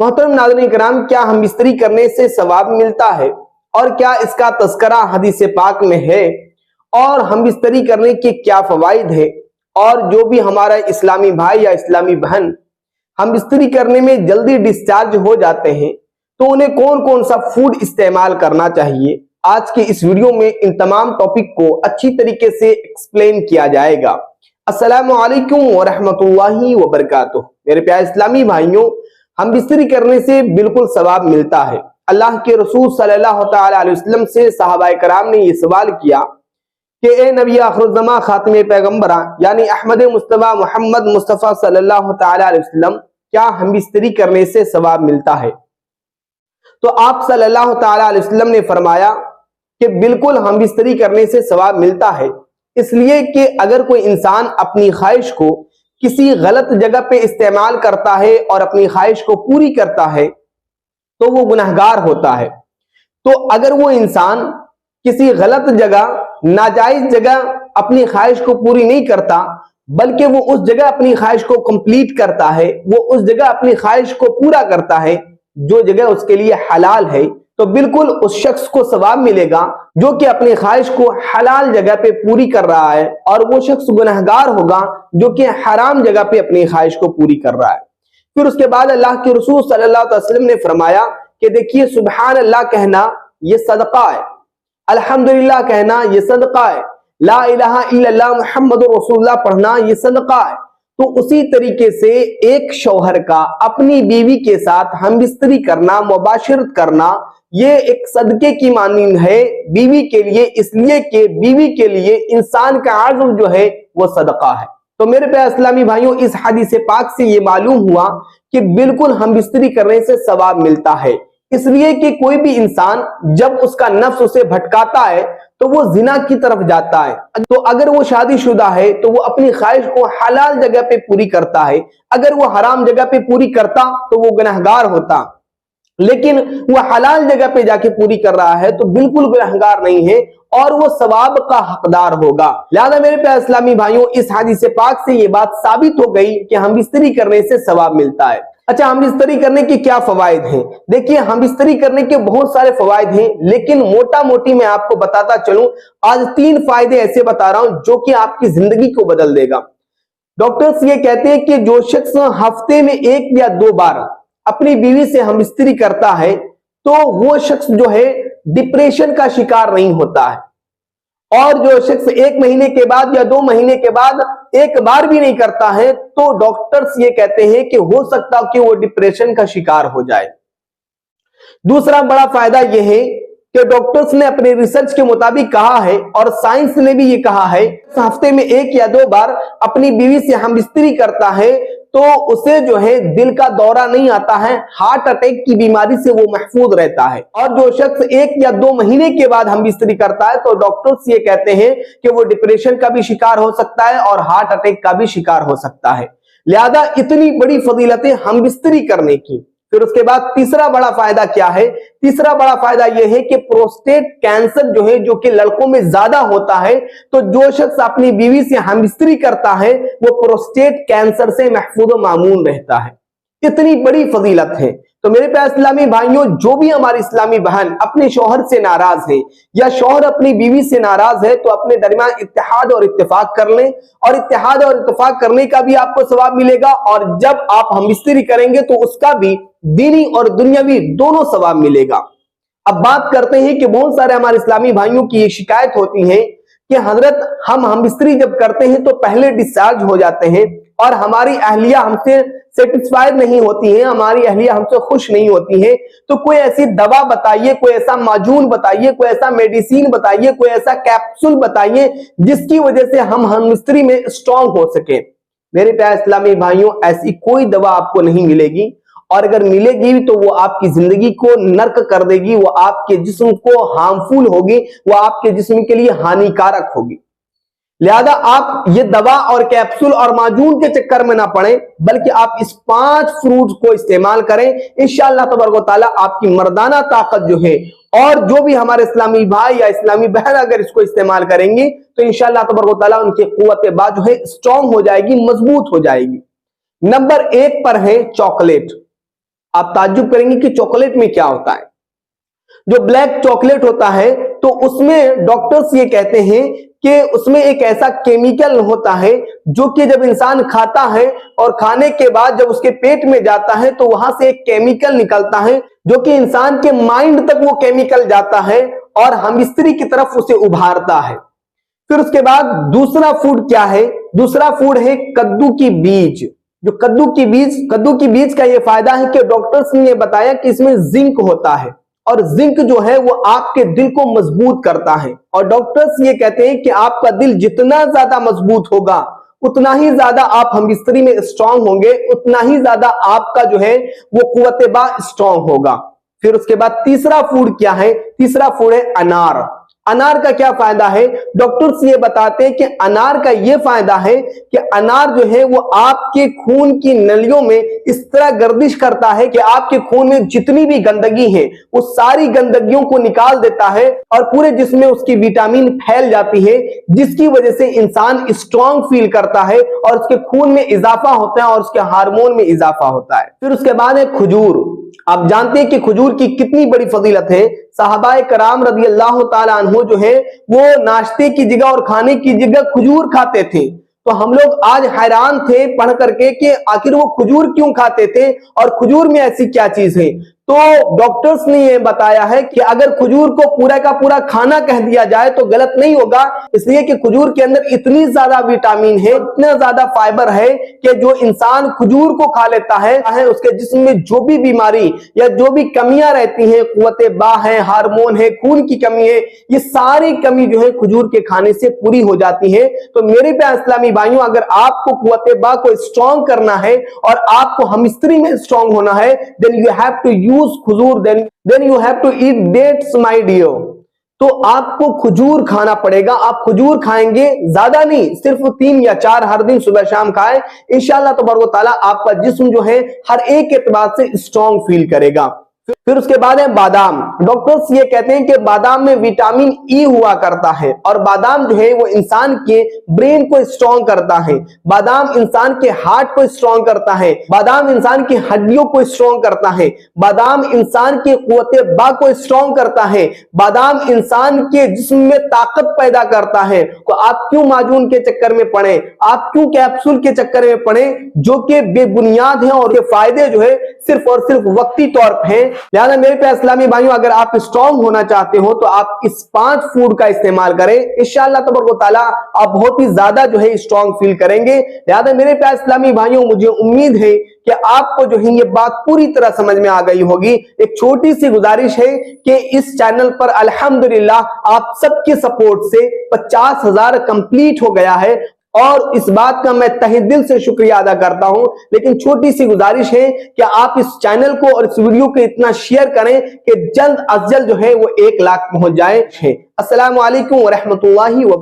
محترم नाज़रीन کرام, क्या हम बिस्तरी करने से सवाब मिलता है और क्या इसका तज़किरा हदीस पाक में है और हम बिस्तरी करने के क्या फ़वाइद है, और जो भी हमारा इस्लामी भाई या इस्लामी बहन हम बिस्तरी करने में जल्दी डिस्चार्ज हो जाते हैं तो उन्हें कौन कौन सा फूड इस्तेमाल करना चाहिए, आज के इस वीडियो में इन तमाम टॉपिक को अच्छी तरीके से एक्सप्लेन किया जाएगा। अस्सलामु अलैकुम व रहमतुल्लाहि व बरकातुहू। मेरे प्यारे इस्लामी भाइयों, हम बिस्तरी करने से बिल्कुल सवाब मिलता है। अल्लाह के रसूल सल्लल्लाहु तआला अलैहि वसल्लम से सहाबाए कराम ने ये सवाल किया कि ए नबी आखिरुज़्ज़मा खातिमे पैगंबरा यानी अहमद मुस्तफ़ा मोहम्मद मुस्तफ़ा सल्लल्लाहु तआला अलैहि वसल्लम, क्या हम बिस्तरी करने से सवाब मिलता है? तो आप सल्लल्लाहु तआला अलैहि वसल्लम ने फरमाया कि बिल्कुल हम बिस्तरी करने से सवाब मिलता है, इसलिए कि अगर कोई इंसान अपनी ख्वाहिश को किसी गलत जगह पे इस्तेमाल करता है और अपनी ख्वाहिश को पूरी करता है तो वो गुनहगार होता है। तो अगर वो इंसान किसी गलत जगह, नाजायज जगह अपनी ख्वाहिश को पूरी नहीं करता, बल्कि वो उस जगह अपनी ख्वाहिश को कंप्लीट करता है, वो उस जगह अपनी ख्वाहिश को पूरा करता है जो जगह उसके लिए हलाल है, तो बिल्कुल उस शख्स को सवाब मिलेगा जो कि अपनी ख्वाहिश को हलाल जगह पे पूरी कर रहा है, और वो शख्स गुनहगार होगा जो कि हराम जगह पे अपनी ख्वाहिश को पूरी कर रहा है। फिर उसके बाद अल्लाह के रसूल सल्लल्लाहु अलैहि वसल्लम ने फरमाया कि देखिए, सुभान अल्लाह कहना ये सदका है, अल्हम्दुलिल्लाह कहना ये सदका है, ला इलाहा इल्लल्लाह मुहम्मदुर रसूलुल्लाह पढ़ना ये सदका है। तो उसी तरीके से एक शौहर का अपनी बीवी के साथ हम बिस्तरी करना, मुबाशरत करना, ये एक सदके की मानींद है बीवी के लिए, इसलिए कि बीवी के लिए इंसान का आज़म जो है वो सदका है। तो मेरे प्यारे इस्लामी भाइयों, इस हदीस पाक से ये मालूम हुआ कि बिल्कुल हम बिस्तरी करने से सवाब मिलता है, इसलिए कि कोई भी इंसान जब उसका नफ्स उसे भटकाता है तो वो जिना की तरफ जाता है। तो अगर वो शादीशुदा है तो वो अपनी ख्वाहिश को हलाल जगह पे पूरी करता है, अगर वो हराम जगह पे पूरी करता तो वो गुनहगार होता, लेकिन वो हलाल जगह पे जाके पूरी कर रहा है तो बिल्कुल गुनहगार नहीं है और वो सवाब का हकदार होगा। लिहाजा मेरे प्यारे इस्लामी भाइयों, इस हदीस पाक से ये बात साबित हो गई कि हम बिस्तरी करने से सवाब मिलता है। अच्छा, हम बिस्तरी करने के क्या फवायद हैं? देखिए, हम बिस्तरी करने के बहुत सारे फवायद हैं, लेकिन मोटा मोटी मैं आपको बताता चलूं। आज 3 फायदे ऐसे बता रहा हूं जो कि आपकी जिंदगी को बदल देगा। डॉक्टर्स ये कहते हैं कि जो शख्स हफ्ते में 1 या 2 बार अपनी बीवी से हम बिस्तरी करता है तो वो शख्स जो है डिप्रेशन का शिकार नहीं होता है, और जो शख्स 1 महीने के बाद या 2 महीने के बाद 1 बार भी नहीं करता है तो डॉक्टर्स ये कहते हैं कि हो सकता है कि वो डिप्रेशन का शिकार हो जाए। दूसरा बड़ा फायदा यह है कि डॉक्टर्स ने अपने रिसर्च के मुताबिक कहा है और साइंस ने भी ये कहा है, हफ्ते में 1 या 2 बार अपनी बीवी से हम बिस्तरी करता है तो उसे जो है दिल का दौरा नहीं आता है, हार्ट अटैक की बीमारी से वो महफूज रहता है। और जो शख्स 1 या 2 महीने के बाद हम बिस्तरी करता है तो डॉक्टर्स ये कहते हैं कि वो डिप्रेशन का भी शिकार हो सकता है और हार्ट अटैक का भी शिकार हो सकता है। लिहाजा इतनी बड़ी फजीलतें हम बिस्तरी करने की। फिर उसके बाद तीसरा बड़ा फायदा क्या है? तीसरा बड़ा फायदा यह है कि प्रोस्टेट कैंसर जो है, जो कि लड़कों में ज्यादा होता है, तो जो शख्स अपनी बीवी से हमबिस्तरी करता है वो प्रोस्टेट कैंसर से महफूज मामून रहता है। इतनी बड़ी फजीलत है। तो मेरे प्यारे इस्लामी भाइयों, जो भी हमारी इस्लामी बहन अपने शौहर से नाराज है या शौहर अपनी बीवी से नाराज है तो अपने दरमियान इत्तेहाद और इत्तेफाक कर लें, और इत्तेहाद और इत्तेफाक करने का भी आपको सवाब मिलेगा, और जब आप हमबिस्तरी करेंगे तो उसका भी दीनी और दुनियावी दोनों सवाब मिलेगा। अब बात करते हैं कि बहुत सारे हमारे इस्लामी भाइयों की ये शिकायत होती है कि हजरत हम हमबिस्तरी जब करते हैं तो पहले डिस्चार्ज हो जाते हैं और हमारी अहलिया हमसे सेटिस्फाइड नहीं होती है, हमारी अहलिया हमसे खुश नहीं होती है, तो कोई ऐसी दवा बताइए, कोई ऐसा माजून बताइए, कोई ऐसा मेडिसिन बताइए, कोई ऐसा कैप्सूल बताइए जिसकी वजह से हम हमबिस्तरी में स्ट्रांग हो सके। मेरे प्यारे इस्लामी भाइयों, ऐसी कोई दवा आपको नहीं मिलेगी, और अगर मिलेगी तो वो आपकी जिंदगी को नर्क कर देगी, वो आपके जिस्म को हार्मफुल होगी, वो आपके जिस्म के लिए हानिकारक होगी। लिहाजा आप ये दवा और कैप्सूल और माजून के चक्कर में ना पड़े, बल्कि आप इस 5 फ्रूट्स को इस्तेमाल करें। इंशाअल्लाह तबारक व तआला आपकी मर्दाना ताकत जो है, और जो भी हमारे इस्लामी भाई या इस्लामी बहन अगर इसको इस्तेमाल करेंगे तो इंशाअल्लाह तबारक व तआला उनकी कुव्वत बात जो है स्ट्रांग हो जाएगी, मजबूत हो जाएगी। नंबर 1 पर है चॉकलेट। आप ताज्जुब करेंगे कि चॉकलेट में क्या होता है। जो ब्लैक चॉकलेट होता है तो उसमें डॉक्टर्स ये कहते हैं कि उसमें एक ऐसा केमिकल होता है जो कि जब इंसान खाता है और खाने के बाद जब उसके पेट में जाता है तो वहां से एक केमिकल निकलता है जो कि इंसान के माइंड तक वो केमिकल जाता है और हमिस्त्री की तरफ उसे उभारता है। फिर उसके बाद दूसरा फूड क्या है? दूसरा फूड है कद्दू की बीज। जो कद्दू की बीज का ये फायदा है कि डॉक्टर्स ने ये बताया कि इसमें जिंक होता है और जिंक जो है वो आपके दिल को मजबूत करता है। और डॉक्टर्स ये कहते हैं कि आपका दिल जितना ज्यादा मजबूत होगा उतना ही ज्यादा आप हमिस्त्री में स्ट्रांग होंगे, उतना ही ज्यादा आपका जो है वो कुव्वत बा स्ट्रांग होगा। फिर उसके बाद तीसरा फूड क्या है? तीसरा फूड है अनार। अनार का क्या फायदा है? डॉक्टर्स ये बताते हैं कि अनार का ये फायदा है कि अनार जो है वो आपके खून की नलियों में इस तरह गर्दिश करता है कि आपके खून में जितनी भी गंदगी है वो सारी गंदगियों को निकाल देता है और पूरे जिस्म में उसकी विटामिन फैल जाती है, जिसकी वजह से इंसान स्ट्रांग फील करता है और उसके खून में इजाफा होता है और उसके हार्मोन में इजाफा होता है। फिर उसके बाद है खजूर। आप जानते हैं कि खजूर की कितनी बड़ी फजीलत है। सहाबाए कराम रज़ी अल्लाह ताला अन्हु जो है वो नाश्ते की जगह और खाने की जगह खजूर खाते थे। तो हम लोग आज हैरान थे पढ़ करके कि आखिर वो खजूर क्यों खाते थे और खजूर में ऐसी क्या चीज है। तो डॉक्टर्स ने ये बताया है कि अगर खजूर को पूरा का पूरा खाना कह दिया जाए तो गलत नहीं होगा, इसलिए कि खजूर के अंदर इतनी ज्यादा विटामिन है, इतना ज्यादा फाइबर है कि जो इंसान खजूर को खा लेता है उसके जिस्म में जो भी बीमारी या जो भी कमियां रहती हैं, कुव्वत बा है, हार्मोन है, खून की कमी है, ये सारी कमी जो है खजूर के खाने से पूरी हो जाती है। तो मेरे प्यारे इस्लामी भाइयों, अगर आपको कुव्वत बा को स्ट्रांग करना है और आपको हमिस्त्री में स्ट्रांग होना है, then you have to use खजूर, then you have to eat dates my dear. तो आपको खजूर खाना पड़ेगा। आप खजूर खाएंगे, ज्यादा नहीं, सिर्फ 3 या 4 हर दिन सुबह शाम खाएं, इंशाअल्लाह तबारक व तआला आपका जिस्म जो है हर एक एतबार से स्ट्रांग फील करेगा। फिर उसके बाद है बादाम। डॉक्टर्स ये कहते हैं कि बादाम में विटामिन ई हुआ करता है और बादाम जो है वो इंसान के ब्रेन को स्ट्रांग करता है, बादाम इंसान के हार्ट को स्ट्रांग करता है, बादाम इंसान की हड्डियों को स्ट्रांग करता है, बादाम इंसान के कुव्वत बा को स्ट्रांग करता है, बादाम इंसान के जिस्म में ताकत पैदा करता है। तो आप क्यों माजून के चक्कर में पड़े, आप क्यों कैप्सूल के चक्कर में पड़े जो कि बेबुनियाद है और ये फायदे जो है सिर्फ और सिर्फ वक्ती तौर पर है। लिहाजा मेरे प्यारे इस्लामी भाइयों, अगर आप स्ट्रांग होना चाहते हो तो आप इस 5 फूड का इस्तेमाल करें, इंशाअल्लाह तबारक व तआला आप बहुत ही ज्यादा जो है स्ट्रांग फील करेंगे। लिहाजा मेरे प्यारे इस्लामी भाइयों, मुझे उम्मीद है कि आपको जो है ये बात पूरी तरह समझ में आ गई होगी। एक छोटी सी गुजारिश है कि इस चैनल पर अल्हम्दुलिल्लाह आप सबके सपोर्ट से 50,000 कंप्लीट हो गया है और इस बात का मैं तहे दिल से शुक्रिया अदा करता हूं। लेकिन छोटी सी गुजारिश है कि आप इस चैनल को और इस वीडियो को इतना शेयर करें कि जल्द अज जल्द जो है वो 1 लाख पहुंच जाए। अस्सलामु अलैकुम व रहमतुल्लाहि व